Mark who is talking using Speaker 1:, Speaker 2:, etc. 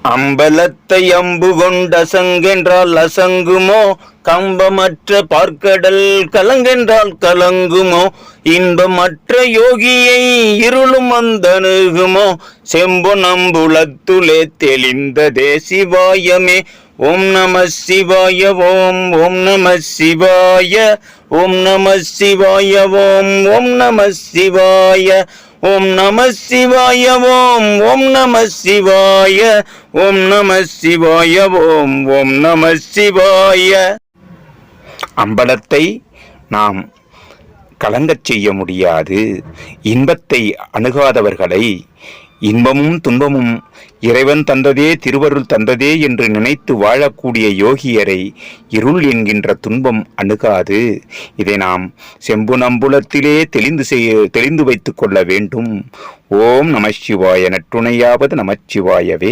Speaker 1: அம்பலத்தை அம்பு கொண்டசங்கென்றால் அசங்குமோ, கம்பமற்ற பார்க்கடல் கலங்கென்றால் கலங்குமோ, இன்பமற்ற யோகியை இருளும் வந்தணுகுமோ, செம்பொனம்புலத்துலே தெளிந்ததே சிவாயமே. ஓம் நம சிவாய ஓம் ஓம் நம சிவாய ஓம் நம சிவாய ஓம் ஓம் நம சிவாய ஓம் நம சிவாய ஓம் ஓம் நம சிவாய ஓம் நம சிவாய ஓம் ஓம் நம சிவாய. அம்பலத்தை நாம் கலங்கச் செய்ய முடியாது. இன்பத்தை அணுகாதவர்களை இன்பமும் துன்பமும் இறைவன் தந்ததே திருவருள் தந்ததே என்று நினைத்து வாழக்கூடிய யோகியரை இருள் என்கின்ற துன்பம் அணுகாது. இதை நாம் செம்புனம்புலத்திலே தெளிந்து வைத்துக் கொள்ள வேண்டும். ஓம் நமச்சிவாய. நற்றுணையாவது நமச்சிவாயவே.